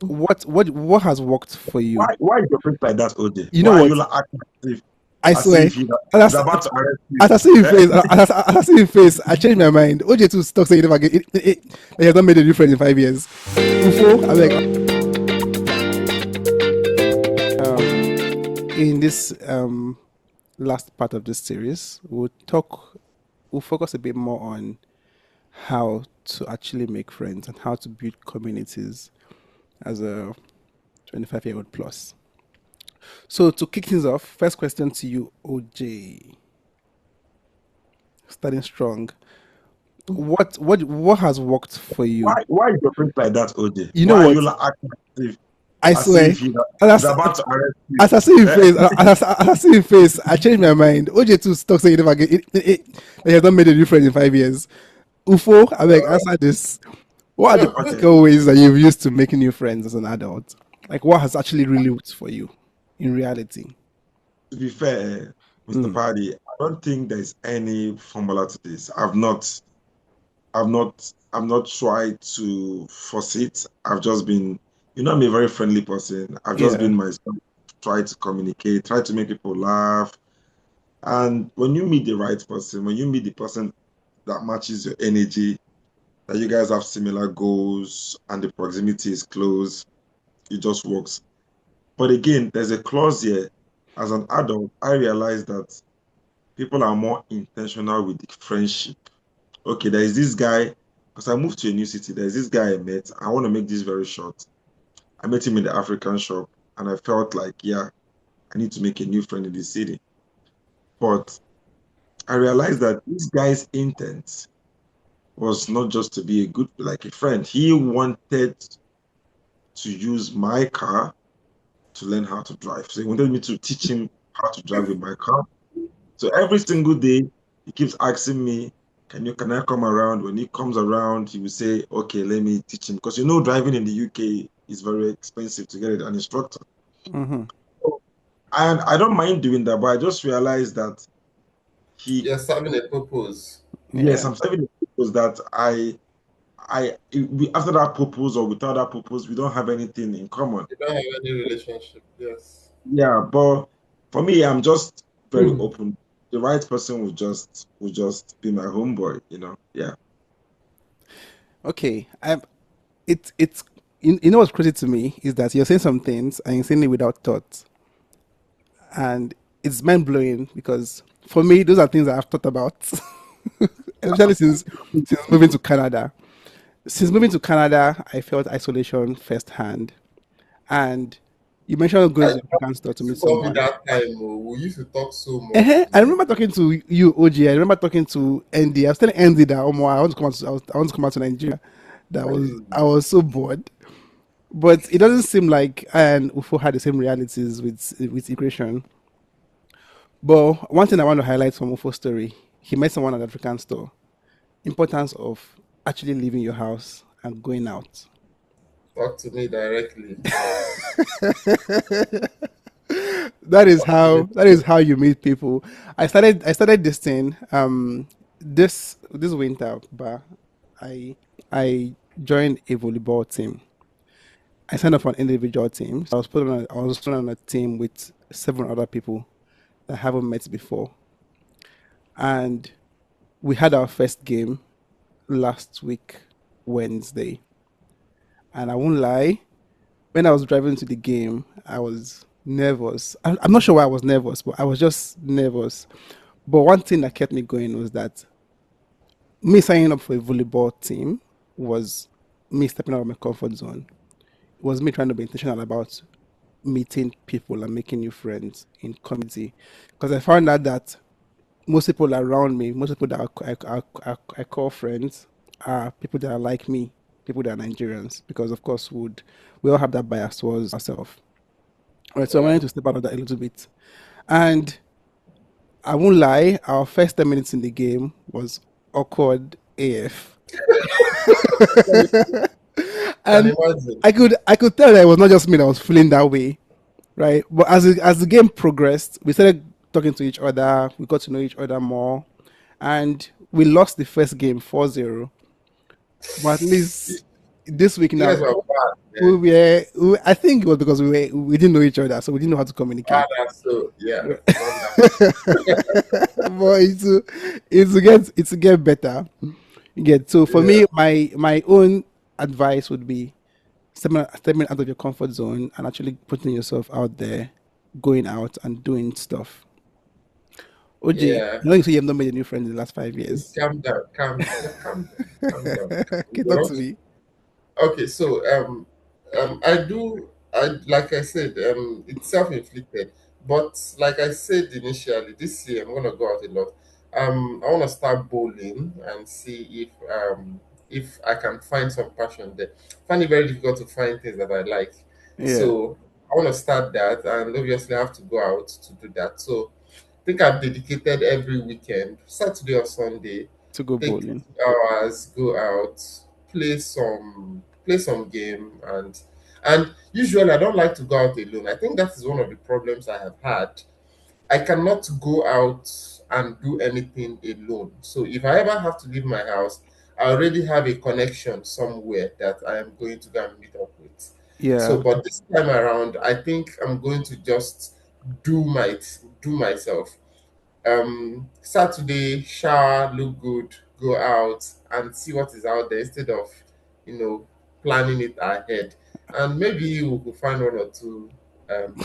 what has worked for you? Why is your face like that, OJ? You know Why are you what? like acting I as swear. if he's As I, about to arrest you? as I see him Eh? face, as I see him face, I changed my mind. OJ too talk saying never get he has not made a difference in 5 years. Ufo, I like in this last part of this series, we'll focus a bit more on how to actually make friends and how to build communities as a 25-year-old plus. So to kick things off, first question to you, OJ. Starting strong. What has worked for you? Why is your face like that, OJ? You know Why are you what? like acting I as swear. if he's As I, about to arrest you? as I see him Eh? face, as I see him face, I changed my mind. OJ too talk saying never get he has not made a difference in 5 years. Ufo, I beg answer this. What are the Okay. practical ways that you've used to making new friends as an adult? Like what has actually really worked for you in reality? To be fair, Mr. Mm. Paddy, I don't think there's any formula to this. I've not tried to force it. I've just been, I'm a very friendly person. I've just Yeah. been myself, try to communicate, try to make people laugh. And when you meet the right person, when you meet the person that matches your energy, that you guys have similar goals and the proximity is close, it just works. But again, there's a clause here. As an adult, I realize that people are more intentional with the friendship. Okay, there is this guy, because I moved to a new city, there's this guy I met. I want to make this very short. I met him in the African shop, and I felt like, yeah, I need to make a new friend in the city. But I realized that this guy's intent was not just to be a good, like a friend. He wanted to use my car to learn how to drive. So he wanted me to teach him how to drive with my car. So every single day, he keeps asking me, can I come around? When he comes around, he will say, okay, let me teach him. Because driving in the UK is very expensive to get an instructor. Mm-hmm. And I don't mind doing that, but I just realized that he, You're serving a purpose. yes, Yeah. I'm serving the purpose that after that purpose or without that purpose, we don't have anything in common. You don't have any relationship. Yes. Yeah, but for me, I'm just very open. The right person will just be my homeboy. Yeah. Okay. It's you know what's crazy to me is that you're saying some things and you're saying it without thought. And it's mind blowing because for me those are things that I've thought about. Especially since moving to Canada. Since moving to Canada, I felt isolation firsthand. And you mentioned going I to the African store to meet told me someone. that time. Oh, we used to talk so much. I remember talking to you, OG. I remember talking to ND. I was telling ND that I want to come out. I want to come out to Nigeria. I was so bored. But it doesn't seem like I and Ufo had the same realities with immigration. But one thing I want to highlight from Ufo's story, he met someone at the African store. Importance of actually leaving your house and going out. Talk to me directly. Talk to me. That is how you meet people. I started this thing this winter, but I joined a volleyball team. I signed up for an individual team. So I was put on a team with 7 other people that I haven't met before. And we had our first game last week, Wednesday. And I won't lie, when I was driving to the game, I was nervous. I'm not sure why I was nervous, but I was just nervous. But one thing that kept me going was that me signing up for a volleyball team was me stepping out of my comfort zone. It was me trying to be intentional about meeting people and making new friends in community. Because I found out that most people around me, most people that I call friends, are people that are like me, people that are Nigerians. Because of course, we all have that bias towards ourselves. All right, so I Yeah. wanted to step out of that a little bit, and I won't lie, our first 10 minutes in the game was awkward AF, Can and imagine. I could tell that it was not just me that was feeling that way, right? But as the game progressed, we started talking to each other. We got to know each other more, and we lost the first game 4-0. But at least this week You now, guys were bad, we man. were, I think it was because we didn't know each other, so we didn't know how to communicate. Bad, so yeah, but wonderful. it's to get better. You get so for Yeah, me, my own advice would be stepping out of your comfort zone and actually putting yourself out there, going out and doing stuff. OJ, yeah. you say you have not made a new friend in the last 5 years. Calm down, calm down, calm down. Okay, We're talk not to me. okay. So I do. I like I said, it's self-inflicted. But like I said initially, this year I'm gonna go out a lot. I want to start bowling and see if I can find some passion there. I find it very difficult to find things that I like. Yeah, So I want to start that, and obviously I have to go out to do that. So think I've dedicated every weekend, Saturday or Sunday, to go take bowling. 2 hours, go out, play some game, and usually I don't like to go out alone. I think that is one of the problems I have had. I cannot go out and do anything alone. So if I ever have to leave my house, I already have a connection somewhere that I am going to go and meet up with. So, Yeah, but this time around, I think I'm going to just do my do myself. Saturday, shower, look good, go out and see what is out there instead of, you know, planning it ahead. And maybe we could find one or two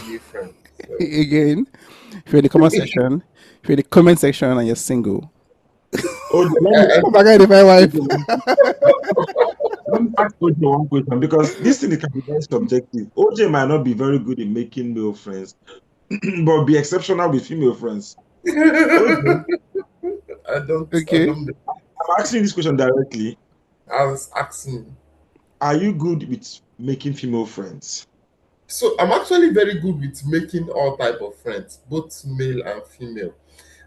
new friends. So again, if you're in the comment section, if you're in the comment section and you're single, OJ, oh my god, if I wife. let me ask OJ one question because this thing can be very subjective. OJ might not be very good in making male friends, but be exceptional with female friends. OJ, I Okay, don't. I'm asking this question directly. I was asking. Are you good with making female friends? So I'm actually very good with making all type of friends, both male and female.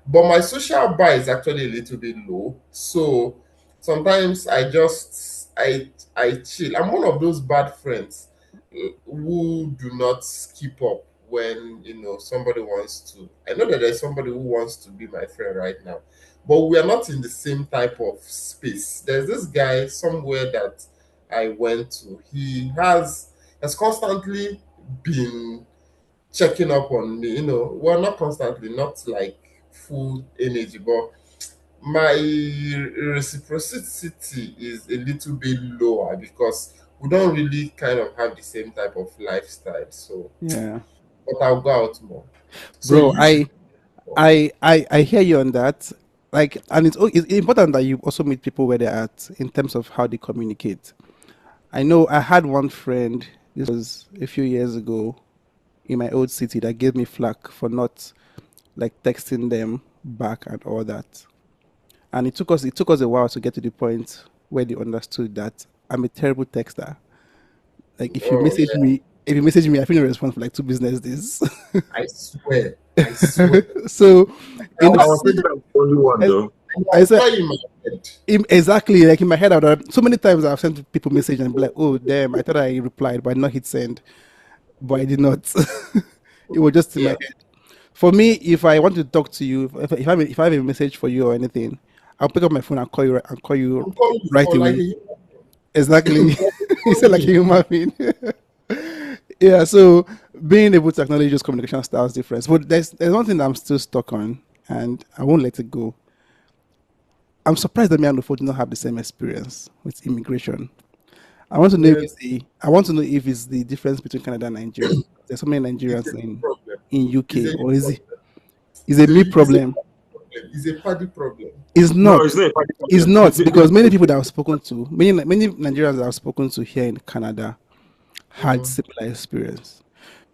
But my social bar is actually a little bit low. So sometimes I chill. I'm one of those bad friends who do not keep up when somebody wants to. I know that there's somebody who wants to be my friend right now, but we are not in the same type of space. There's this guy somewhere that I went to. He has constantly been checking up on me, well, not constantly, not like full energy, but my reciprocity is a little bit lower because we don't really kind of have the same type of lifestyle. So, yeah, but I'll go out more. So bro, you should I go more. I hear you on that. Like, and it's important that you also meet people where they're at in terms of how they communicate. I know I had one friend. This was a few years ago in my old city that gave me flack for not like texting them back and all that. And it took us a while to get to the point where they understood that I'm a terrible texter. Like Oh yeah, if you message me, I feel no response for like 2 business days. I swear, I swear. So in I I'll was say thinking I'm the only one I, though. I I'll said try in my head. exactly like in my head. So many times I've sent people message and be like, "Oh damn, I thought I replied, but I not hit send, but I did not." It was just in my Yeah, head. For me, if I want to talk to you, if I have a message for you or anything, I'll pick up my phone and call you I'm calling you right for like away. a Exactly. You call said like a me. human being. Yeah, so being able to acknowledge those communication styles difference. But there's one thing that I'm still stuck on and I won't let it go. I'm surprised that me and Ufo do not have the same experience with immigration. Well, I want to know if it's the difference between Canada and Nigeria. There's so many it's a Nigerians big problem. in It's UK, a or big is it problem. is a me It's a problem? problem. It's a paddy problem. It's No, not. it's not a party It's problem. not because many people that I've spoken to, many Nigerians that I've spoken to here in Canada had Mm. similar experience.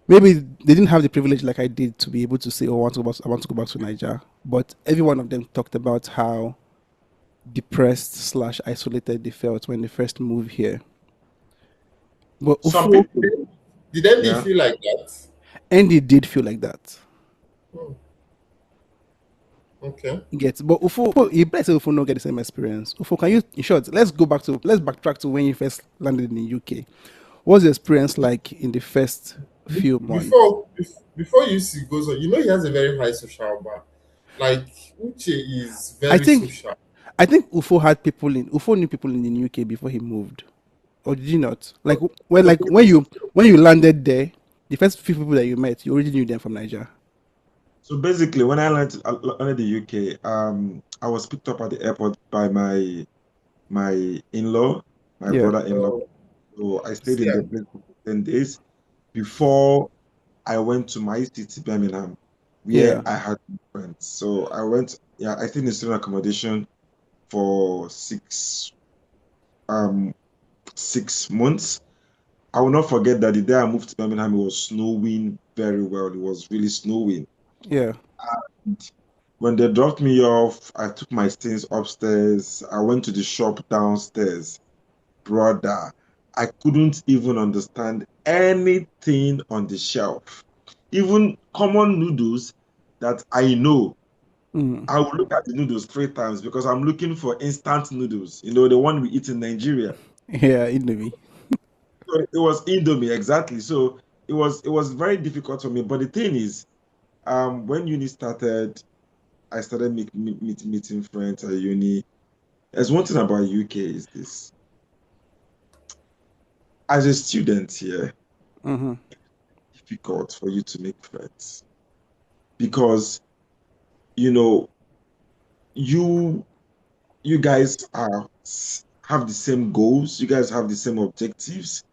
Maybe they didn't have the privilege like I did to be able to say, "Oh, I want to go back to Nigeria." But every one of them talked about how depressed slash isolated they felt when they first moved here. But Some Ufo, people, Did Andy yeah. feel like that? and they did feel like that. Hmm, okay. Get, but Ufo, you better say Ufo not get the same experience. Ufo, can you, in short, let's backtrack to when you first landed in the UK. What was the experience like in the first few months? Before UC goes on, he has a very high social bar. Like Uche is I very think social. I think Ufo knew people in the UK before he moved. or did you not? So, Like so when you landed there, the first few people that you met, you already knew them from Nigeria. so basically, when I landed the UK, I was picked up at the airport by my in-law, my Yeah, brother-in-law. Oh, So I stayed see, in the place for 10 days before I went to my city, Birmingham, where yeah, I had friends. So I went, yeah, I stayed in student accommodation for um 6 months. I will not forget that the day I moved to Birmingham, it was snowing very well. It was really snowing. yeah, And when they dropped me off, I took my things upstairs. I went to the shop downstairs. Brother, I couldn't even understand anything on the shelf. Even common noodles that I know, mm. I will look at the noodles 3 times because I'm looking for instant noodles, the one we eat in Nigeria. Yeah, Indomie. So it was Indomie, exactly. So it was very difficult for me. But the thing is, when uni started, I started meeting friends at uni. There's one thing about UK is this. As a student here, Mm-hmm. difficult for you to make friends because you know you you guys have the same goals, you guys have the same objectives,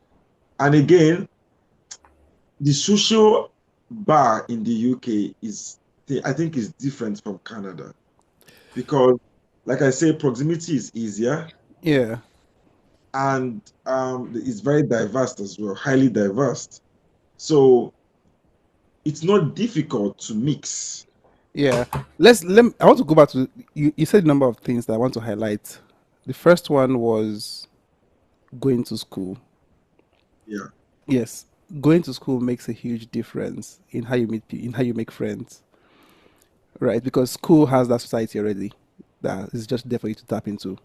and again, the social bar in the UK I think, is different from Canada because, like I say, proximity is easier Yeah, and it's very diverse as well, highly diverse. So it's not difficult to mix. yeah. I want to go back to you. You said a number of things that I want to highlight. The first one was going to school. Yeah. Yes, going to school makes a huge difference in how you in how you make friends, right? Because school has that society already that is just there for you to tap into.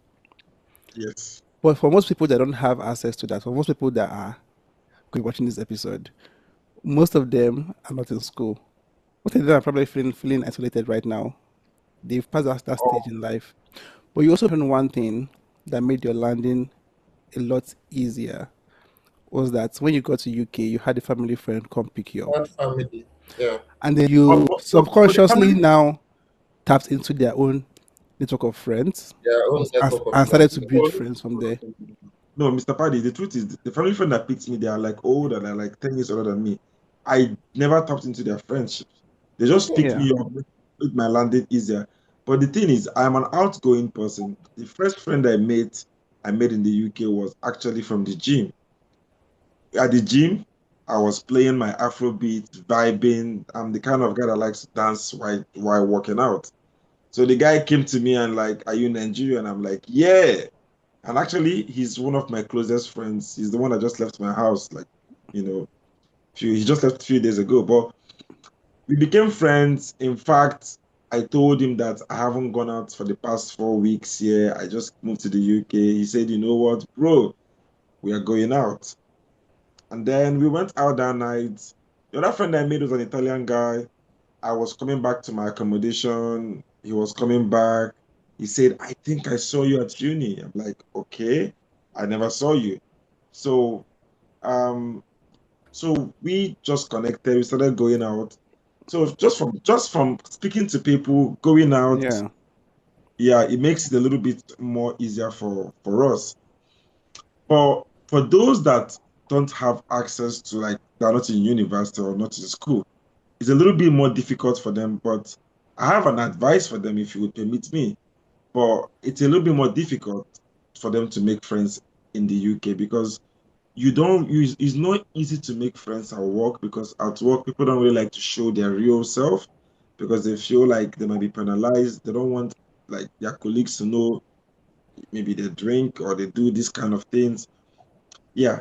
Yes. But for most people that don't have access to that, for most people that are watching this episode, most of them are not in school. Most of them are probably feeling isolated right now. They've passed that stage Oh, in life. But you also learned one thing that made your landing a lot easier was that when you got to UK, you had a family friend come pick you up. bad family. Yeah. And then but, you but, but the subconsciously family. now tapped into their own network of friends Their own network of and started friends. to build friends from there. No, Mr. Paddy, the truth is the family friend that picked me, they are like old and they're like 10 years older than me. I never tapped into their friendships. They just picked Yeah, me up, with my landing easier. But the thing is, I'm an outgoing person. The first friend I made in the UK was actually from the gym. At the gym, I was playing my Afrobeat, vibing. I'm the kind of guy that likes to dance while working out. So the guy came to me and like, "Are you Nigerian?" I'm like, "Yeah." And actually, he's one of my closest friends. He's the one that just left my house, like, he just left a few days ago. But we became friends. In fact, I told him that I haven't gone out for the past 4 weeks here. I just moved to the UK. He said, "You know what, bro? We are going out." And then we went out that night. The other friend I made was an Italian guy. I was coming back to my accommodation. He was coming back. He said, "I think I saw you at uni." I'm like, "Okay, I never saw you." So, um, so we just connected. We started going out. So just from speaking to people, going out, yeah, yeah, it makes it a little bit more easier for us. But for those that don't have access to, like, they're not in university or not in school, it's a little bit more difficult for them. But I have an advice for them, if you would permit me. But it's a little bit more difficult for them to make friends in the UK because it's not easy to make friends at work because at work people don't really like to show their real self because they feel like they might be penalized. They don't want, like, their colleagues to know maybe they drink or they do these kind of things. Yeah.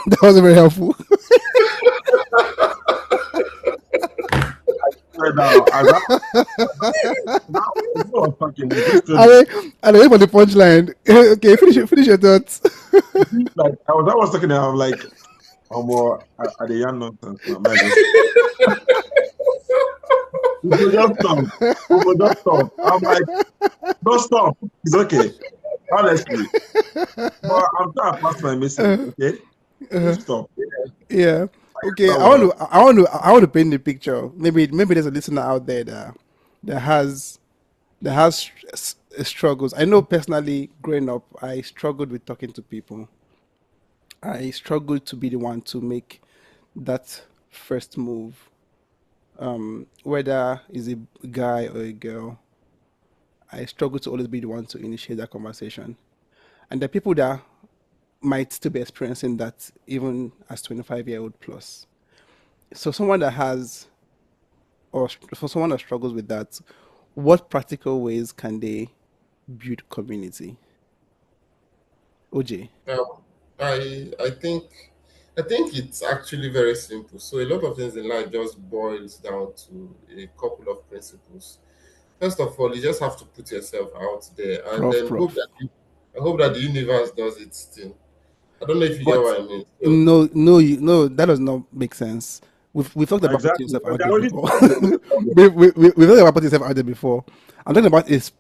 that was very helpful. Right now, as I was talking, it just told me, I wait for the punchline. Okay, finish your thoughts. like, I was talking, and I'm like, oh, more at the young nonsense. My mind just, we go just stop. We go just stop. I'm like, don't stop. It's okay. honestly. But I'm trying to pass my message. Okay, full stop. Yeah. Okay. That was I want to paint the picture. Maybe there's a listener out there that has struggles. I know personally, growing up, I struggled with talking to people. I struggled to be the one to make that first move, whether it's a guy or a girl. I struggle to always be the one to initiate that conversation. And there are people that might still be experiencing that even as 25-year-old plus. So someone that has, or for someone that struggles with that, what practical ways can they build community? OJ. Um, I think it's actually very simple. So a lot of things in life just boils down to a couple of principles. First of all, you just have to put yourself out there and then Prof. hope that the universe does its thing. I don't know if you get But what I mean. So no, that does not make sense. We've talked about putting exactly. yourself But out they're there already before. talking about the problem. We've talked about putting yourself out there before. I'm talking about is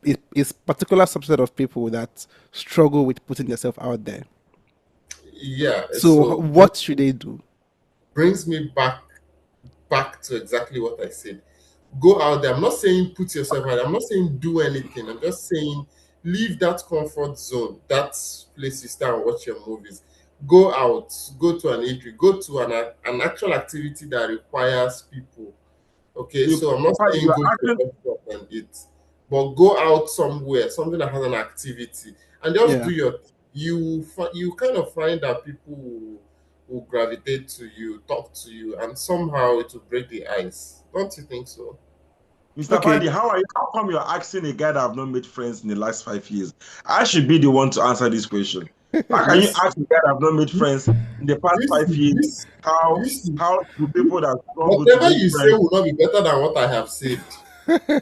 particular subset of people that struggle with putting themselves out there. yeah, So so what should they do? brings me back to exactly what I said. Go out there. I'm not saying put yourself out there. I'm not saying do anything. I'm just saying leave that comfort zone, that place you stay and watch your movies. Go out, go to an eatery, go to an actual activity that requires people. Okay, You, so I'm not you saying are go to a acting. restaurant and eat, but go out somewhere, something that has an activity, and just do Yeah. your. You kind of find that people will gravitate to you, talk to you, and somehow it will break the ice. Don't you think so? Mr. Okay. Paddy, how are you? How come you're asking a guy that I've not made friends in the last 5 years? I should be the one to answer this question. How can You you see, ask a guy that I've not made friends in the past you five see, years you see, how you see. how do people that struggle to Whatever make you say friends? will not be better than what I have said.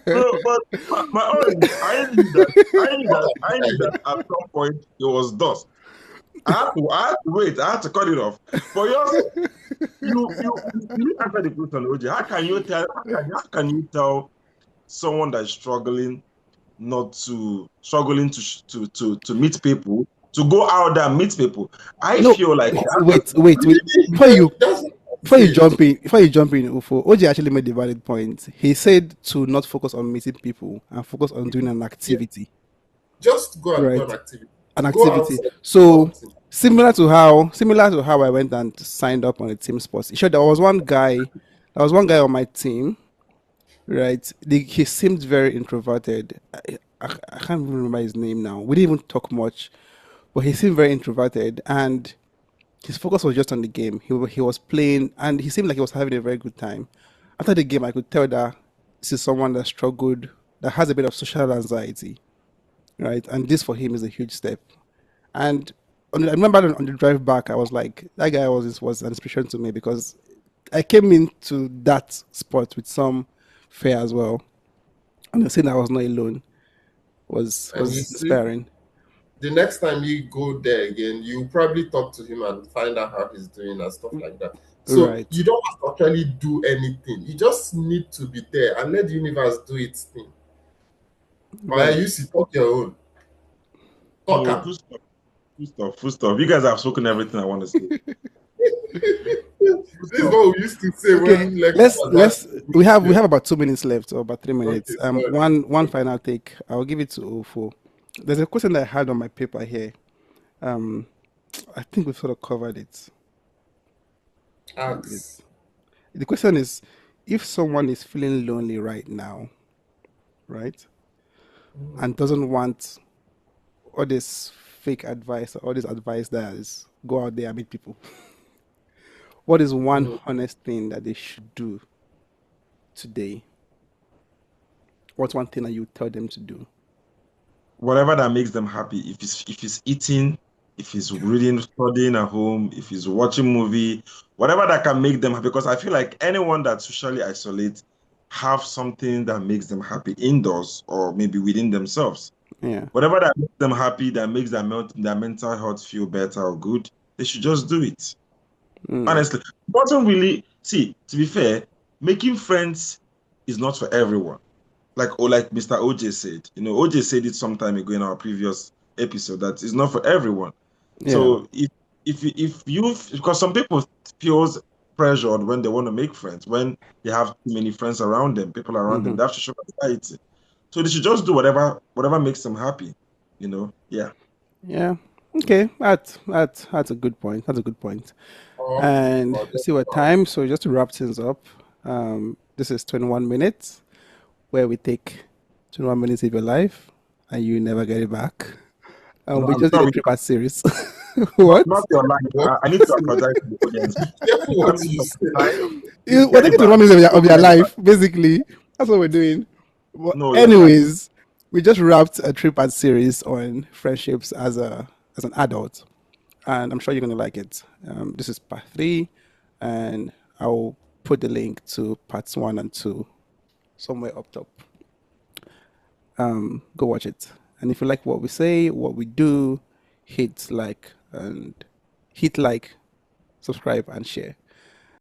No, but my own is What I I knew that said. at some point it was dust. I had to wait, I had to cut it off. But yours, you answer the question, OJ. How can you tell someone that's struggling not to struggling to meet people, to go out there and meet people? I No, feel like wait. Before you That's what I before you said. jump in, before you jump in, Ufo, OJ actually made a valid point. He said to not focus on meeting people and focus on doing an Yeah, activity, just go and do right? an activity. An Go activity. outside, do So something. similar to how I went and signed up on a team sports. Sure, there was one guy on my team, right? He seemed very introverted. I can't even remember his name now. We didn't even talk much, but he seemed very introverted, and his focus was just on the game. He was playing, and he seemed like he was having a very good time. After the game, I could tell that this is someone that struggled, that has a bit of social anxiety, right? And this for him is a huge step. And I remember on the drive back, I was like, that guy was an inspiration to me because I came into that sport with some fear as well, and the saying I was not alone And you was see, inspiring. the next time you go there again, you probably talk to him and find out how he's doing and stuff like that. So Right, you don't have to actually do anything. You just need to be there and let the universe do its thing. Or I right. used to talk your own. Talk no, am. full stop, full stop, full stop. You guys have spoken everything I want to say. Full This is stop. what we used to say Okay, when lecture let's was about let's we to have about 2 minutes left, or about 3 minutes. okay, sorry. One final take. I'll give it to Ofo. There's a question that I had on my paper here. Um, I think we've sort of covered it. Ask. The question is, if someone is feeling lonely right now, right, Mhm. and doesn't want all this fake advice or all this advice that is go out there and meet people, what is one Mhm. honest thing that they should do today? What's one thing that you tell them to do? Whatever that makes them happy. If it's eating, if it's reading, studying at home, if it's watching movie, whatever that can make them happy. Because I feel like anyone that socially isolates have something that makes them happy indoors or maybe within themselves. Yeah. Whatever that makes them happy, that makes their mental health feel better or good, they should just do it. Mm, Honestly, wasn't really see. To be fair, making friends is not for everyone. Like Mr. OJ said, OJ said it some time ago in our previous episode that is not for everyone. Yeah. So if you because some people feels pressured when they want to make friends, when they have too many friends around them, people around them, Hmm. they have to show anxiety. So they should just do whatever makes them happy, Yeah. Yeah. Okay. That's a good point. That's a good point. Okay, And for I them see what now. time. So just to wrap things up, this is 21 minutes where we take 21 minutes of your life and you never get it back. No, We I'm just did a sorry. three-part series. What? Not your life. What? I need to apologize to the audience. Be careful You can't what miss you your say. time. We're Get it taking back. 21 minutes Don't of your get it back. life, basically. That's what we're doing. But No, your time. anyways, we just wrapped a three-part series on friendships as an adult, and I'm sure you're gonna like it. This is part three, and I'll put the link to parts one and two somewhere up top. Go watch it. And if you like what we say, what we do, hit like, subscribe, and share.